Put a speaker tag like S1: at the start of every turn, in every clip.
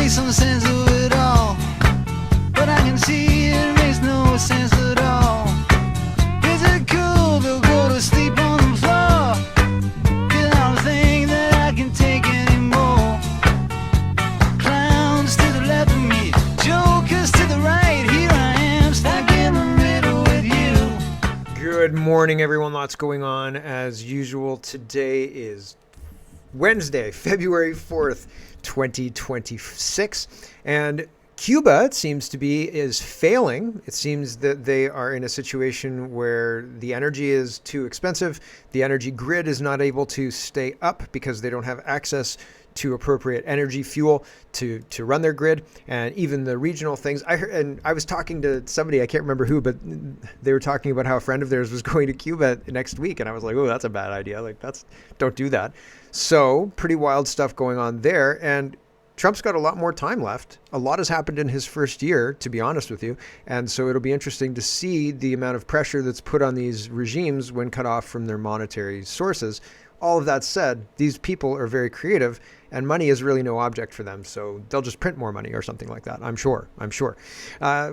S1: make some sense of it all, but I can see it makes no sense at all. Is it cool to go to sleep on the floor? 'Cause I don't think that I can take anymore. Clowns to the left of me, jokers to the right. Here I am, stuck in the middle with you.
S2: Good morning, everyone. Lots going on as usual. Today is Wednesday, February 4th, 2026. And Cuba, it seems to be, is failing. It seems that they are in a situation where the energy is too expensive. The energy grid is not able to stay up because they don't have access to appropriate energy fuel to run their grid, and even the regional things. I heard, and I was talking to somebody, I can't remember who, but they were talking about how a friend of theirs was going to Cuba next week, and I was like, oh, that's a bad idea. Like, don't do that. So pretty wild stuff going on there, and Trump's got a lot more time left. A lot has happened in his first year, to be honest with you. And so it'll be interesting to see the amount of pressure that's put on these regimes when cut off from their monetary sources. All of that said, these people are very creative, and money is really no object for them. So they'll just print more money or something like that. I'm sure.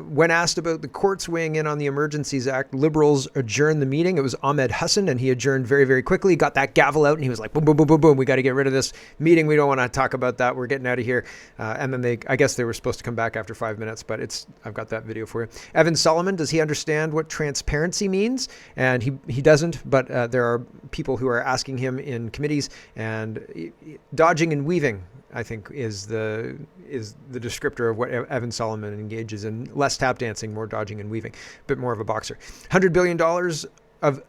S2: When asked about the courts weighing in on the Emergencies Act, Liberals adjourned the meeting. It was Ahmed Hassan, and he adjourned very, very quickly. Got that gavel out, and he was like, boom, boom, boom, boom, boom. We got to get rid of this meeting. We don't want to talk about that. We're getting out of here. And then I guess they were supposed to come back after 5 minutes, but I've got that video for you. Evan Solomon, does he understand what transparency means? And he doesn't, but there are people who are asking him in committees, and dodging and weaving, I think, is the descriptor of what Evan Solomon engages in. Less tap dancing, more dodging and weaving, a bit more of a boxer. $100 billion of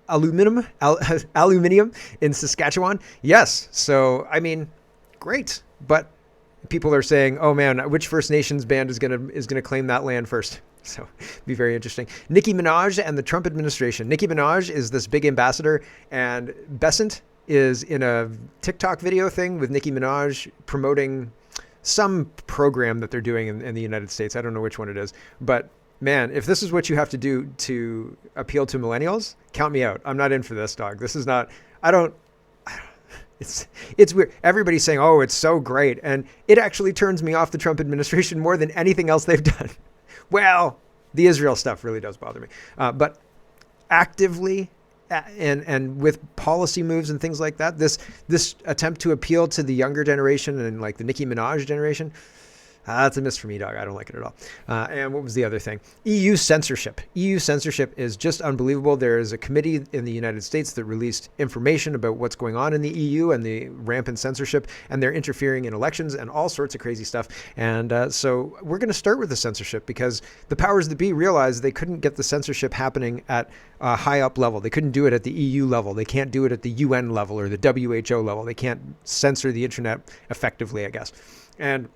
S2: aluminium in Saskatchewan. Yes. So, I mean, great. But people are saying, oh man, which First Nations band is gonna claim that land first? So be very interesting. Nicki Minaj and the Trump administration. Nicki Minaj is this big ambassador, and Besant is in a TikTok video thing with Nicki Minaj promoting some program that they're doing in the United States. I don't know which one it is, but man, if this is what you have to do to appeal to millennials, count me out. I'm not in for this, dog. This is not, it's weird. Everybody's saying, oh, it's so great. And it actually turns me off the Trump administration more than anything else they've done. Well, the Israel stuff really does bother me. But actively and with policy moves and things like that, this attempt to appeal to the younger generation and like the Nicki Minaj generation, that's a miss for me, dog. I don't like it at all. And what was the other thing? EU censorship. EU censorship is just unbelievable. There is a committee in the United States that released information about what's going on in the EU and the rampant censorship, and they're interfering in elections and all sorts of crazy stuff. And so we're going to start with the censorship because the powers that be realized they couldn't get the censorship happening at a high up level. They couldn't do it at the EU level. They can't do it at the UN level or the WHO level. They can't censor the internet effectively, I guess. And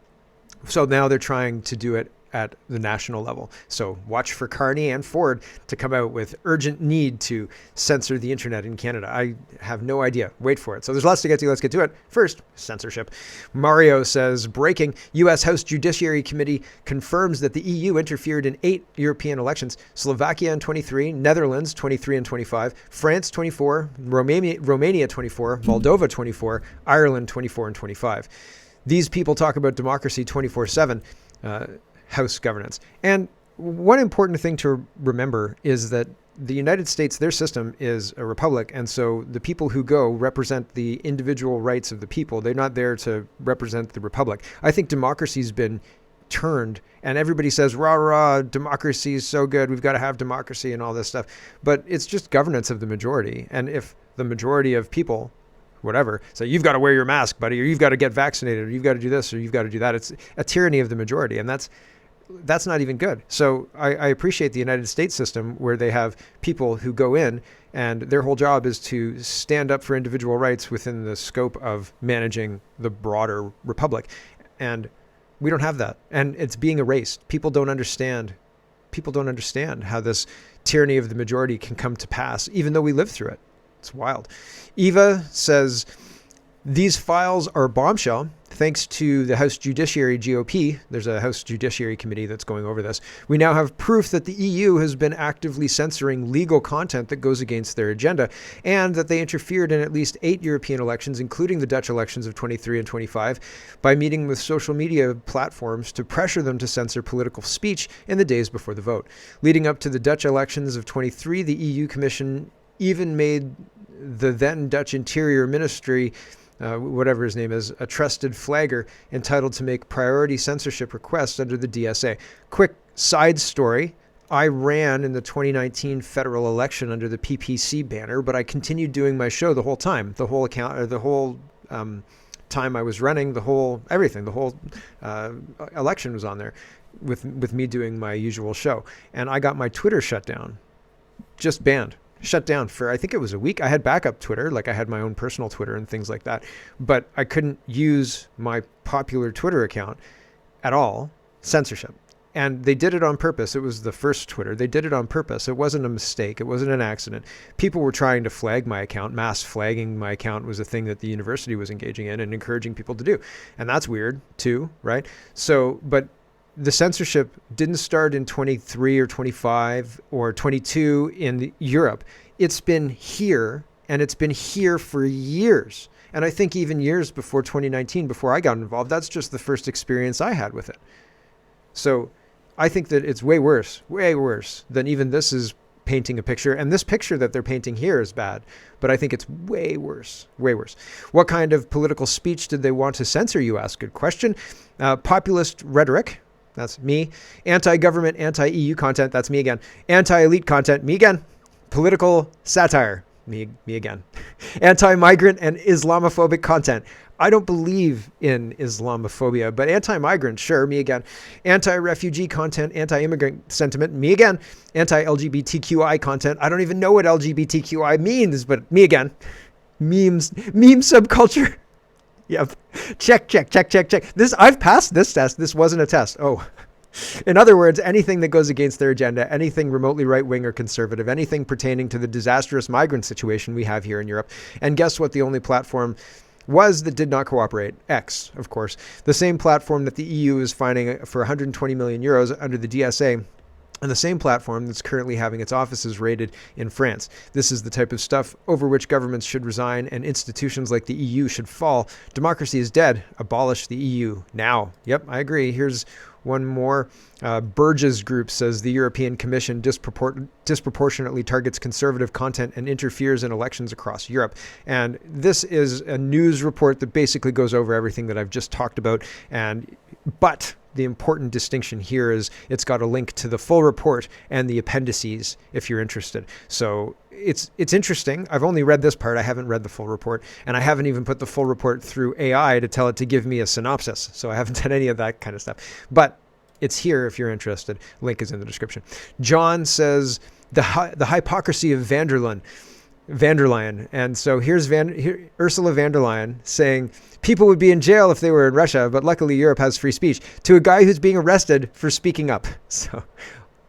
S2: so now they're trying to do it at the national level. So watch for Carney and Ford to come out with urgent need to censor the internet in Canada. I have no idea. Wait for it. So there's lots to get to. Let's get to it. First, censorship. Mario says, breaking, U.S. House Judiciary Committee confirms that the EU interfered in 8 European elections. Slovakia in 23, Netherlands 23 and 25, France 24, Romania 24, Moldova 24, Ireland 24 and 25. These people talk about democracy 24/7, House governance. And one important thing to remember is that the United States, their system is a republic. And so the people who go represent the individual rights of the people. They're not there to represent the republic. I think democracy's been turned, and everybody says, rah, rah, democracy is so good. We've got to have democracy and all this stuff. But it's just governance of the majority. And if the majority of people, whatever, so you've got to wear your mask, buddy, or you've got to get vaccinated, or you've got to do this, or you've got to do that. It's a tyranny of the majority, and that's not even good. So I appreciate the United States system where they have people who go in and their whole job is to stand up for individual rights within the scope of managing the broader republic. And we don't have that. And it's being erased. People don't understand how this tyranny of the majority can come to pass, even though we live through it. It's wild. Eva says, these files are bombshell. thanks to the House Judiciary GOP, there's a House Judiciary Committee that's going over this, we now have proof that the EU has been actively censoring legal content that goes against their agenda, and that they interfered in at least 8 European elections, including the Dutch elections of 23 and 25, by meeting with social media platforms to pressure them to censor political speech in the days before the vote. Leading up to the Dutch elections of 23, the EU Commission even made the then Dutch Interior Ministry, whatever his name is, a trusted flagger entitled to make priority censorship requests under the DSA. Quick side story. I ran in the 2019 federal election under the PPC banner, but I continued doing my show the whole time, the whole account, or the whole time I was running, the whole election was on there with me doing my usual show. And I got my Twitter shut down, just banned. Shut down for, I think it was a week. I had backup Twitter, like I had my own personal Twitter and things like that, but I couldn't use my popular Twitter account at all. Censorship. And they did it on purpose. It was the first Twitter. They did it on purpose. It wasn't a mistake. It wasn't an accident. People were trying to flag my account. Mass flagging my account was a thing that the university was engaging in and encouraging people to do. And that's weird too, right? So, but the censorship didn't start in 23 or 25 or 22 in Europe. It's been here, and it's been here for years. And I think even years before 2019, before I got involved, that's just the first experience I had with it. So I think that it's way worse than even this is painting a picture. And this picture that they're painting here is bad, but I think it's way worse, way worse. What kind of political speech did they want to censor, you ask? Good question. Populist rhetoric. That's me. Anti-government, anti-EU content. That's me again. Anti-elite content. Me again. Political satire. Me again. Anti-migrant and Islamophobic content. I don't believe in Islamophobia, but anti-migrant, sure, me again. Anti-refugee content, anti-immigrant sentiment, me again. Anti-LGBTQI content. I don't even know what LGBTQI means, but me again. Meme subculture. Yep. Check. This, I've passed this test. This wasn't a test. Oh. In other words, anything that goes against their agenda, anything remotely right-wing or conservative, anything pertaining to the disastrous migrant situation we have here in Europe. And guess what the only platform was that did not cooperate? X, of course. The same platform that the EU is fining for 120 million euros under the DSA, and the same platform that's currently having its offices raided in France. This is the type of stuff over which governments should resign and institutions like the EU should fall. Democracy is dead. Abolish the EU now. Yep, I agree. Here's one more. Burgess Group says the European Commission disproportionately targets conservative content and interferes in elections across Europe. And this is a news report that basically goes over everything that I've just talked about. But the important distinction here is it's got a link to the full report and the appendices if you're interested. So it's interesting. I've only read this part. I haven't read the full report, and I haven't even put the full report through AI to tell it to give me a synopsis. So I haven't done any of that kind of stuff. But it's here if you're interested. Link is in the description. John says the hypocrisy of van der Leyen. And so here's Ursula von der Leyen saying people would be in jail if they were in Russia, but luckily Europe has free speech, to a guy who's being arrested for speaking up. So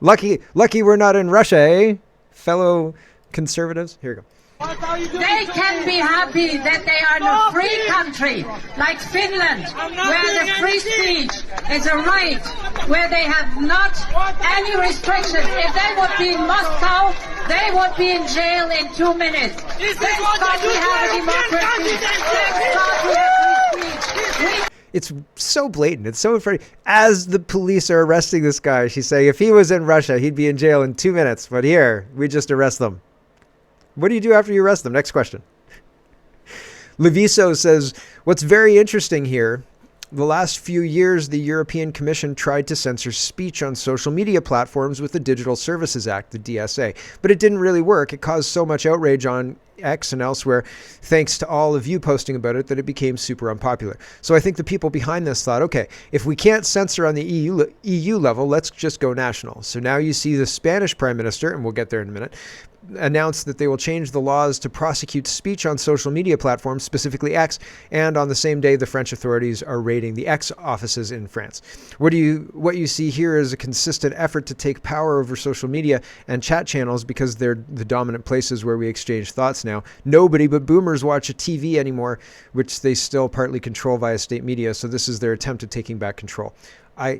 S2: lucky we're not in Russia, eh? Fellow conservatives. Here we go.
S3: They can be happy that they are in a free country like Finland, where the free speech is a right, where they have not any restrictions. If they would be in Moscow, they would be in jail in 2 minutes. Thank God we have a democracy. Thank God we have free speech.
S2: It's so blatant. It's so funny. As the police are arresting this guy, she's saying if he was in Russia, he'd be in jail in 2 minutes. But here, we just arrest them. What do you do after you arrest them? Next question. Leviso says, what's very interesting here, the last few years, the European Commission tried to censor speech on social media platforms with the Digital Services Act, the DSA. But it didn't really work. It caused so much outrage on X and elsewhere, thanks to all of you posting about it, that it became super unpopular. So I think the people behind this thought, okay, if we can't censor on the EU level, let's just go national. So now you see the Spanish Prime Minister, and we'll get there in a minute, announced that they will change the laws to prosecute speech on social media platforms, specifically X, and on the same day, the French authorities are raiding the X offices in France. What you see here is a consistent effort to take power over social media and chat channels because they're the dominant places where we exchange thoughts now. Nobody but boomers watch a TV anymore, which they still partly control via state media, so this is their attempt at taking back control.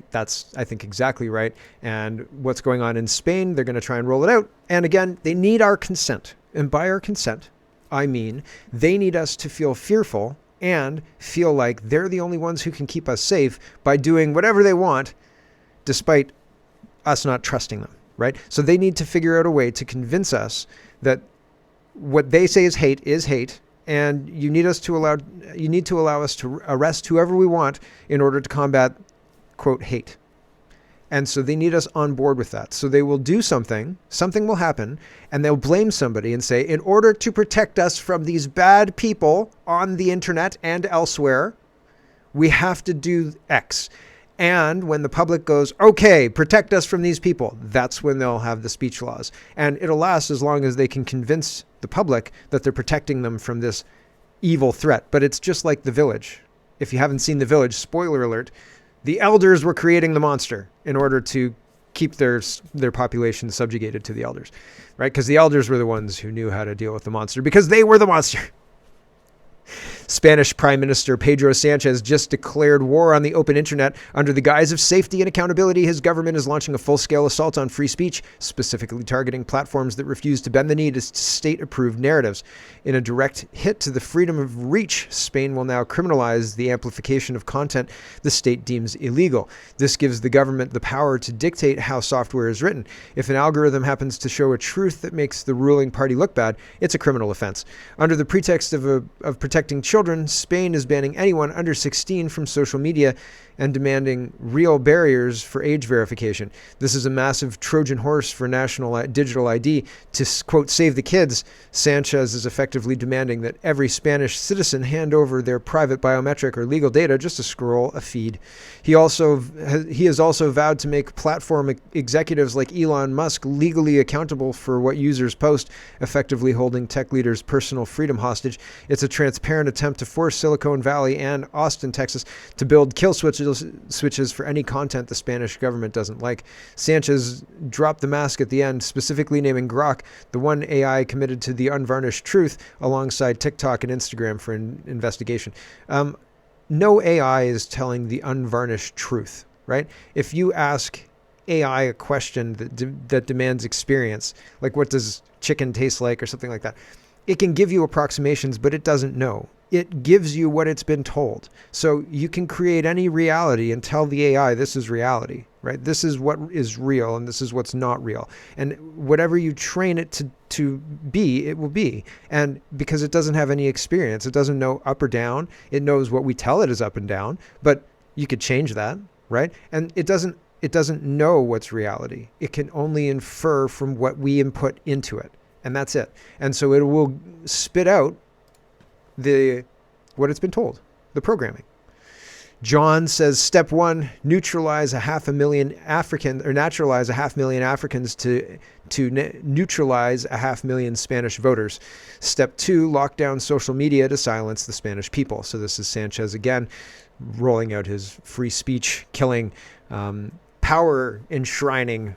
S2: That's, I think, exactly right. And what's going on in Spain, they're going to try and roll it out. And again, they need our consent. And by our consent, I mean they need us to feel fearful and feel like they're the only ones who can keep us safe by doing whatever they want, despite us not trusting them, right? So they need to figure out a way to convince us that what they say is hate, and you need to allow us to arrest whoever we want in order to combat, quote, hate. And so they need us on board with that. So they will do something will happen, and they'll blame somebody and say, in order to protect us from these bad people on the internet and elsewhere, we have to do X. And when the public goes, okay, protect us from these people, that's when they'll have the speech laws. And it'll last as long as they can convince the public that they're protecting them from this evil threat. But it's just like The Village. If you haven't seen The Village, spoiler alert, the elders were creating the monster in order to keep their population subjugated to the elders, right? Because the elders were the ones who knew how to deal with the monster because they were the monster. Spanish Prime Minister Pedro Sanchez just declared war on the open internet. Under the guise of safety and accountability, his government is launching a full-scale assault on free speech, specifically targeting platforms that refuse to bend the knee to state-approved narratives. In a direct hit to the freedom of reach, Spain will now criminalize the amplification of content the state deems illegal. This gives the government the power to dictate how software is written. If an algorithm happens to show a truth that makes the ruling party look bad, it's a criminal offense. Under the pretext of protecting children, Spain is banning anyone under 16 from social media and demanding real barriers for age verification. This is a massive Trojan horse for national digital ID. To, quote, save the kids, Sanchez is effectively demanding that every Spanish citizen hand over their private biometric or legal data just to scroll a feed. He has also vowed to make platform executives like Elon Musk legally accountable for what users post, effectively holding tech leaders' personal freedom hostage. It's a transparent attempt to force Silicon Valley and Austin, Texas, to build kill switches for any content the Spanish government doesn't like. Sanchez dropped the mask at the end, specifically naming Grok, the one AI committed to the unvarnished truth, alongside TikTok and Instagram for investigation. No AI is telling the unvarnished truth, right? If you ask AI a question that demands experience, like what does chicken taste like or something like that, it can give you approximations, but it doesn't know. It gives you what it's been told. So you can create any reality and tell the AI this is reality, right? This is what is real and this is what's not real. And whatever you train it to be, it will be. And because it doesn't have any experience, it doesn't know up or down. It knows what we tell it is up and down, but you could change that, right? And it doesn't know what's reality. It can only infer from what we input into it. And that's it. And so it will spit out what it's been told, the programming. John says, step one, naturalize a half million Africans to neutralize a 500,000 Spanish voters. Step two, lock down social media to silence the Spanish people. So this is Sanchez again, rolling out his free speech, killing, power enshrining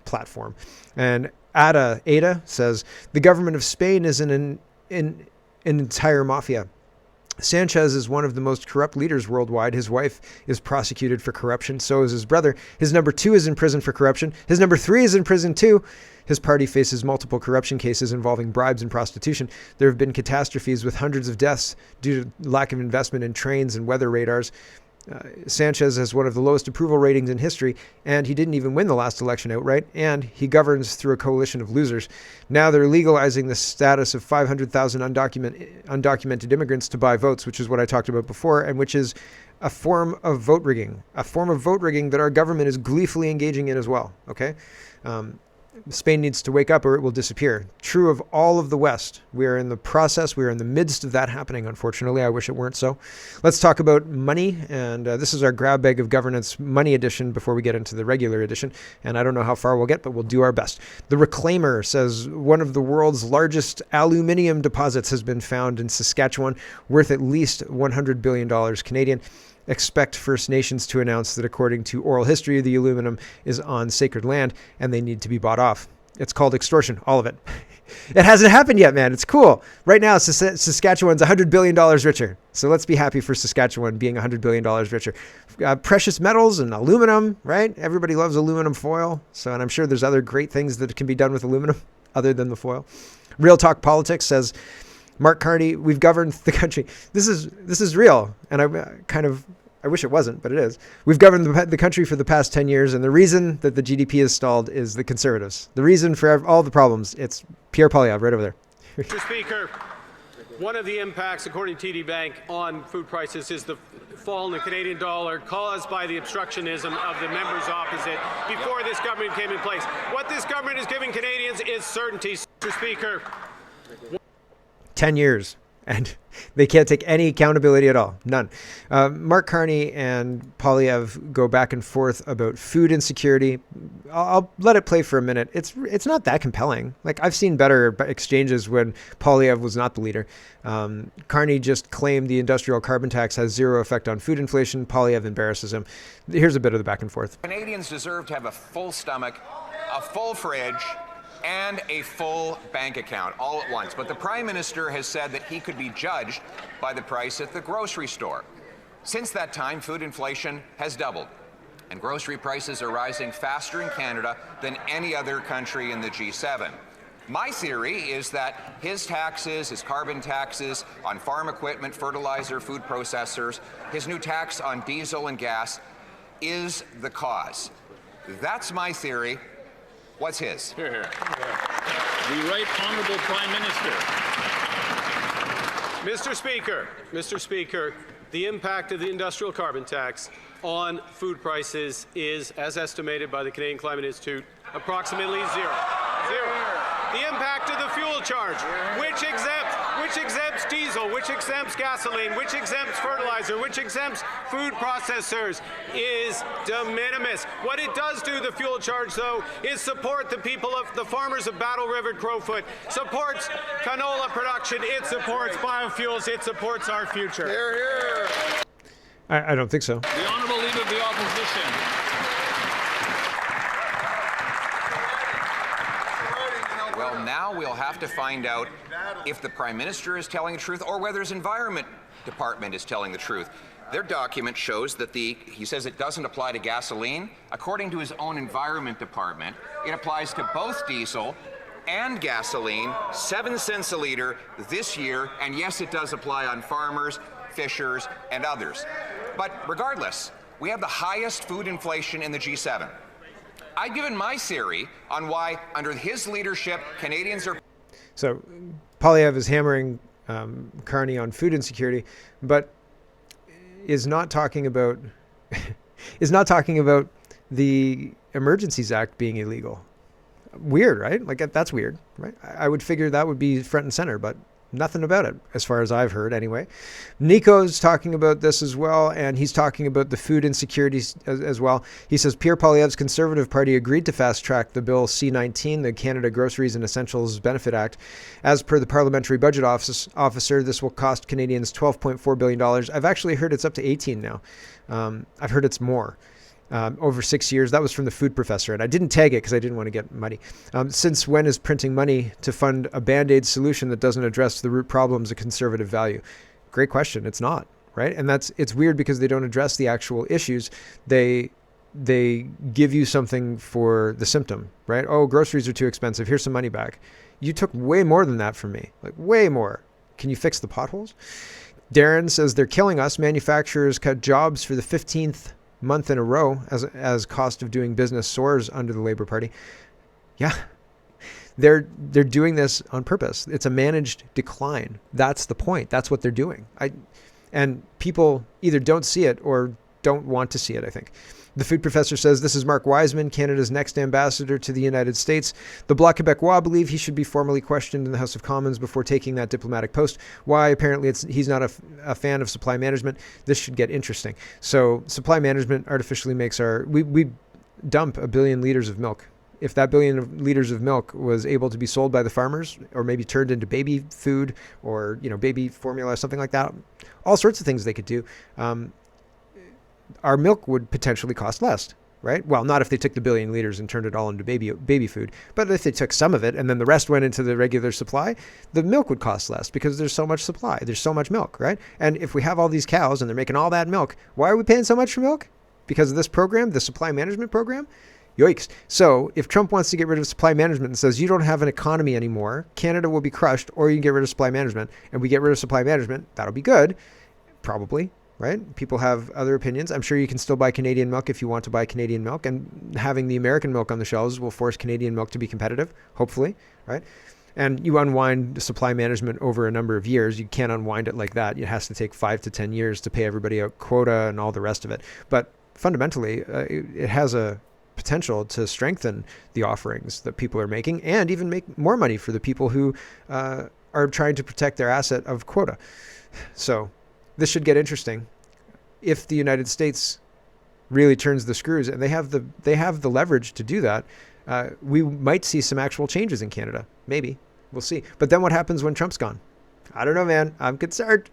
S2: platform. And Ada says, the government of Spain is an entire mafia. Sanchez is one of the most corrupt leaders worldwide. His wife is prosecuted for corruption. So is his brother. His number 2 is in prison for corruption. His number 3 is in prison too. His party faces multiple corruption cases involving bribes and prostitution. There have been catastrophes with hundreds of deaths due to lack of investment in trains and weather radars. Sanchez has one of the lowest approval ratings in history, and he didn't even win the last election outright, and he governs through a coalition of losers. Now they're legalizing the status of 500,000 undocumented immigrants to buy votes, which is what I talked about before, and which is a form of vote rigging that our government is gleefully engaging in as well, okay? Spain needs to wake up or it will disappear. True of all of the West. We are in the process. We are in the midst of that happening, unfortunately. I wish it weren't so. Let's talk about money. And this is our grab bag of governance money edition before we get into the regular edition. And I don't know how far we'll get, but we'll do our best. The Reclaimer says one of the world's largest aluminium deposits has been found in Saskatchewan, worth at least $100 billion Canadian. Expect First Nations to announce that according to oral history, the aluminum is on sacred land and they need to be bought off. It's called extortion, all of it. It hasn't happened yet, man. It's cool. Right now, Saskatchewan's $100 billion richer. So let's be happy for Saskatchewan being $100 billion richer. Precious metals and aluminum, right? Everybody loves aluminum foil. And I'm sure there's other great things that can be done with aluminum other than the foil. Real Talk Politics says, Mark Carney, we've governed the country. This is real, and I wish it wasn't, but it is. We've governed the country for the past 10 years, and the reason that the GDP is stalled is the Conservatives. The reason for all the problems, it's Pierre Poilievre right over there.
S4: Mr. Speaker, one of the impacts, according to TD Bank, on food prices is the fall in the Canadian dollar caused by the obstructionism of the members opposite before this government came in place. What this government is giving Canadians is certainty, Mr. Speaker.
S2: 10 years, and they can't take any accountability at all. None. Mark Carney and Poilievre go back and forth about food insecurity. I'll let it play for a minute. It's not that compelling. Like, I've seen better exchanges when Poilievre was not the leader. Carney just claimed the industrial carbon tax has zero effect on food inflation. Poilievre embarrasses him. Here's a bit of the back and forth.
S5: Canadians deserve to have a full stomach, a full fridge, and a full bank account all at once. But the Prime Minister has said that he could be judged by the price at the grocery store. Since that time, food inflation has doubled, and grocery prices are rising faster in Canada than any other country in the G7. My theory is that his taxes, his carbon taxes on farm equipment, fertilizer, food processors, his new tax on diesel and gas is the cause. That's my theory. What's his?
S6: Hear, hear. The Right Honourable Prime Minister.
S4: Mr. Speaker, the impact of the industrial carbon tax on food prices is, as estimated by the Canadian Climate Institute, approximately zero. The impact of the fuel charge, which exempts diesel, which exempts gasoline, which exempts fertilizer, which exempts food processors, is de minimis. What it does do, the fuel charge, though, is support the people of the farmers of Battle River, Crowfoot, supports canola production, it supports biofuels, it supports our future.
S5: Hear, hear.
S2: I don't think so.
S6: The Honourable Leader of the Opposition.
S5: Well, now we'll have to find out if the Prime Minister is telling the truth or whether his Environment Department is telling the truth. Their document shows that he says it doesn't apply to gasoline. According to his own Environment Department, it applies to both diesel and gasoline, 7 cents a litre this year, and yes, it does apply on farmers, fishers, and others. But regardless, we have the highest food inflation in the G7. I've given my theory on why, under his leadership, Canadians are...
S2: So Poilievre is hammering Carney on food insecurity, but is not talking about the Emergencies Act being illegal. Weird, right? Like, that's weird, right? I would figure that would be front and center, but nothing about it, as far as I've heard anyway. Nico's talking about this as well, and he's talking about the food insecurities as well. He says Pierre Poilievre's Conservative Party agreed to fast-track the Bill C-19, the Canada Groceries and Essentials Benefit Act. As per the Parliamentary Budget Officer, this will cost Canadians $12.4 billion. I've actually heard it's up to 18 now. I've heard it's more. Over 6 years. That was from the food professor, and I didn't tag it because I didn't want to get muddy. Since when is printing money to fund a Band-Aid solution that doesn't address the root problems a conservative value? Great question. It's not, right? And it's weird because they don't address the actual issues. They give you something for the symptom, right? Oh, groceries are too expensive. Here's some money back. You took way more than that from me, like way more. Can you fix the potholes? Darren says they're killing us. Manufacturers cut jobs for the 15th month in a row as cost of doing business soars under the Labour Party. Yeah, they're doing this on purpose. It's a managed decline. That's the point. That's what they're doing. And people either don't see it or don't want to see it, I think. The food professor says, this is Mark Wiseman, Canada's next ambassador to the United States. The Bloc Québécois believe he should be formally questioned in the House of Commons before taking that diplomatic post. Why? Apparently he's not a fan of supply management. This should get interesting. So supply management artificially makes we dump 1 billion liters of milk. If that 1 billion liters of milk was able to be sold by the farmers, or maybe turned into baby food or, baby formula, something like that, all sorts of things they could do, our milk would potentially cost less, right? Well, not if they took the 1 billion liters and turned it all into baby food, but if they took some of it and then the rest went into the regular supply, the milk would cost less because there's so much supply. There's so much milk, right? And if we have all these cows and they're making all that milk, why are we paying so much for milk? Because of this program, the supply management program? Yikes. So if Trump wants to get rid of supply management and says you don't have an economy anymore, Canada will be crushed, or you can get rid of supply management, and we get rid of supply management, that'll be good, probably. Right? People have other opinions. I'm sure you can still buy Canadian milk if you want to buy Canadian milk, and having the American milk on the shelves will force Canadian milk to be competitive, hopefully, right? And you unwind supply management over a number of years. You can't unwind it like that. It has to take 5 to 10 years to pay everybody a quota and all the rest of it. But fundamentally, it has a potential to strengthen the offerings that people are making and even make more money for the people who are trying to protect their asset of quota. So this should get interesting if the United States really turns the screws, and they have the leverage to do that. We might see some actual changes in Canada. Maybe. We'll see. But then what happens when Trump's gone? I don't know, man. I'm concerned.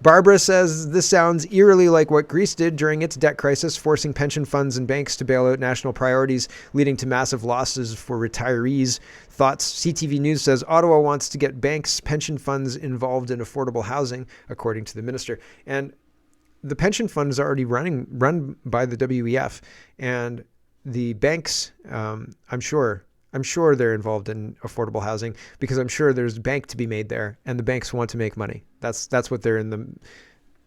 S2: Barbara says this sounds eerily like what Greece did during its debt crisis, forcing pension funds and banks to bail out national priorities, leading to massive losses for retirees. Thoughts? CTV News says Ottawa wants to get banks, pension funds involved in affordable housing, according to the minister. And the pension fund is already run by the WEF, and the banks, I'm sure they're involved in affordable housing because I'm sure there's bank to be made there, and the banks want to make money. That's what they're in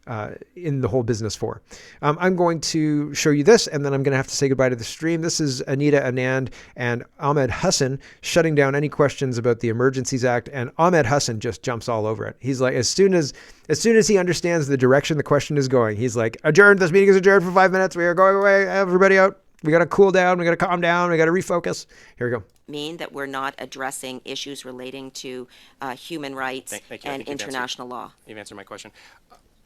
S2: the whole business for. I'm going to show you this, and then I'm going to have to say goodbye to the stream. This is Anita Anand and Ahmed Hassan shutting down any questions about the Emergencies Act, and Ahmed Hassan just jumps all over it. He's like, as soon as he understands the direction the question is going, he's like, adjourned. This meeting is adjourned for 5 minutes. We are going away. Everybody out. We got to cool down. We got to calm down. We got to refocus. Here we go.
S7: Mean that we're not addressing issues relating to human rights and international law.
S8: You've answered my question.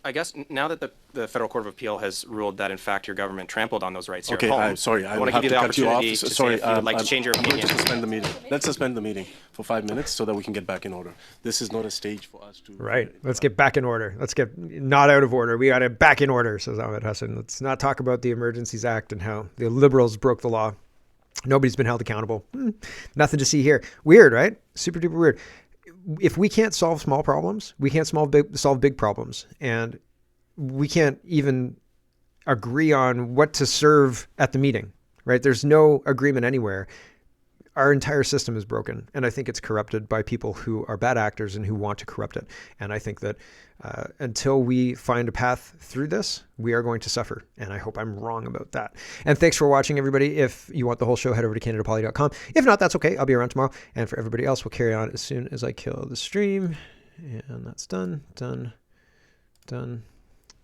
S8: I guess now that the Federal Court of Appeal has ruled that, in fact, your government trampled on those rights here at home,
S9: I'm sorry.
S8: I want to give you the opportunity to say if you'd like to change your opinion.
S9: Going to suspend the meeting. Let's suspend the meeting for 5 minutes so that we can get back in order. This is not a stage for us to...
S2: Right. Let's get back in order. Let's get not out of order. We got it back in order, says Ahmed Hassan. Let's not talk about the Emergencies Act and how the Liberals broke the law. Nobody's been held accountable. Nothing to see here. Weird, right? Super duper weird. If we can't solve small problems, we can't solve big problems. And we can't even agree on what to serve at the meeting, right? There's no agreement anywhere. Our entire system is broken, and I think it's corrupted by people who are bad actors and who want to corrupt it. And I think that until we find a path through this, we are going to suffer, and I hope I'm wrong about that. And thanks for watching, everybody. If you want the whole show, head over to CanadaPoly.com. If not, that's okay. I'll be around tomorrow. And for everybody else, we'll carry on as soon as I kill the stream. And that's done.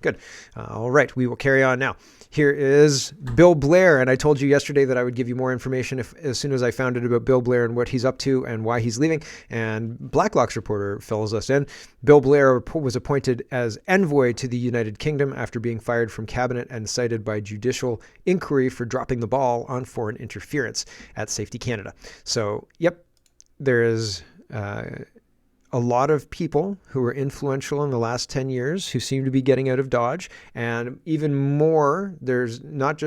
S2: Good. All right, we will carry on now. Here is Bill Blair, and I told you yesterday that I would give you more information as soon as I found out about Bill Blair and what he's up to and why he's leaving. And Blacklock's reporter fills us in. Bill Blair was appointed as envoy to the United Kingdom after being fired from cabinet and cited by judicial inquiry for dropping the ball on foreign interference at Safety Canada. So, yep, there is... a lot of people who were influential in the last 10 years who seem to be getting out of Dodge, and even more, there's not just